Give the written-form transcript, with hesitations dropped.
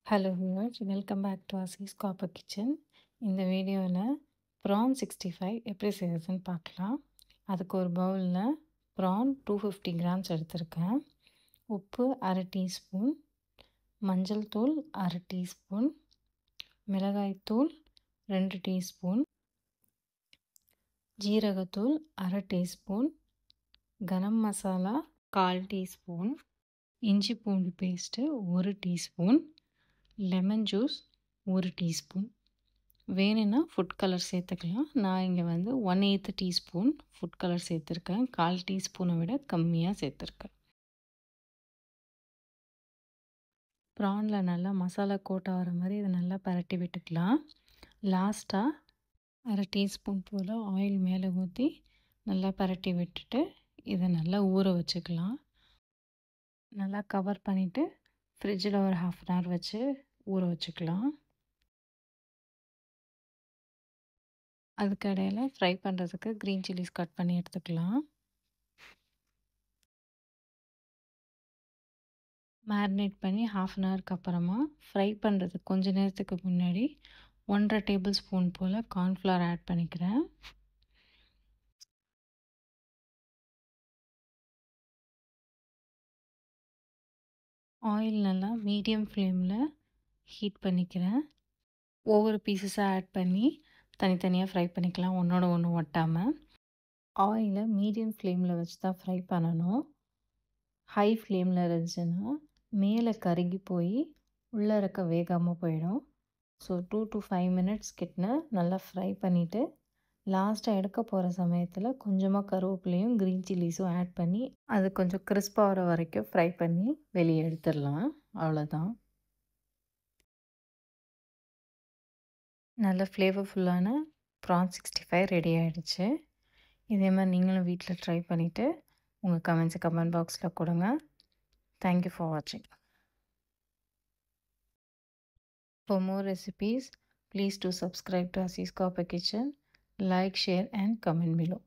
Hello viewers, welcome back to Aziz copper kitchen. இந்த வீடியோவில் PRAN 65 எப்படி செய்யறதுன்னு பார்க்கலாம். அதுக்கு ஒரு பவுலில் ப்ரான் 250 கிராம்ஸ் எடுத்திருக்கேன். உப்பு அரை டீஸ்பூன், மஞ்சள் தூள் அரை டீஸ்பூன், மிளகாய்த்தூள் 2 டீஸ்பூன், ஜீரகத்தூள் அரை டீஸ்பூன், கரம் மசாலா 1/4 டீஸ்பூன், இஞ்சி பூண்டு paste 1 teaspoon, lemon juice 1 teaspoon. வேணும்னா ஃபுட் கலர் சேர்த்துக்கலாம். நான் இங்கே 1/8 டீஸ்பூன் ஃபுட் கலர் சேர்த்துருக்கேன். 1/4 டீஸ்பூனை விட கம்மியாக சேர்த்துருக்கேன். ப்ரானில் நல்லா மசாலா கோட் ஆகிற மாதிரி இதை நல்லா பரட்டி விட்டுக்கலாம். லாஸ்ட்டாக அரை டீஸ்பூன் போல் ஆயில் மேலே ஊற்றி நல்லா பரட்டி விட்டுட்டு இதை நல்லா ஊற வச்சுக்கலாம். நல்லா கவர் பண்ணிவிட்டு ஃப்ரிட்ஜில் ஒரு 1/2 அன் ஹவர் வச்சு ஊற வச்சுக்கலாம். அதுக்கு இடையில் ஃப்ரை பண்ணுறதுக்கு க்ரீன் சில்லிஸ் கட் பண்ணி எடுத்துக்கலாம். மேரினேட் பண்ணி 1/2 அன் ஹவருக்கு அப்புறமா ஃப்ரை பண்ணுறதுக்கு கொஞ்ச நேரத்துக்கு முன்னாடி 1.5 டேபிள் ஸ்பூன் போல் கார்ன்ஃப்ளவர் ஆட் பண்ணிக்கிறேன். ஆயில் நல்லா மீடியம் ஃப்ளேமில் ஹீட் பண்ணிக்கிறேன். ஒவ்வொரு பீசஸாக ஆட் பண்ணி தனித்தனியாக ஃப்ரை பண்ணிக்கலாம், ஒன்றோட ஒன்று ஒட்டாமல். ஆயிலை மீடியம் ஃப்ளேமில் வச்சு தான் ஃப்ரை பண்ணணும். ஹை ஃப்ளேமில் இருந்துச்சுன்னா மேலே கருகி போய் உள்ளே இருக்க வேகாமல் போயிடும். ஸோ 2 to 5 மினிட்ஸ் கிட்ட நல்லா ஃப்ரை பண்ணிவிட்டு லாஸ்ட்டாக எடுக்க போகிற சமயத்தில் கொஞ்சமாக கருவேப்பிலையும் க்ரீன் சில்லிஸும் ஆட் பண்ணி அது கொஞ்சம் கிறிஸ்பாக வர வரைக்கும் ஃப்ரை பண்ணி வெளியே எடுத்துடலாம். அவ்வளோதான். நல்ல ஃப்ளேவர்ஃபுல்லான ப்ரான் 65 ரெடி ஆகிடுச்சு. இதே மாதிரி நீங்களும் வீட்டில் ட்ரை பண்ணிவிட்டு உங்கள் கமெண்ட்ஸை கமெண்ட் பாக்ஸில் கொடுங்க. தேங்க்யூ ஃபார் வாட்சிங். For more recipes, please do subscribe to Asees Copper Kitchen, like, share and comment below.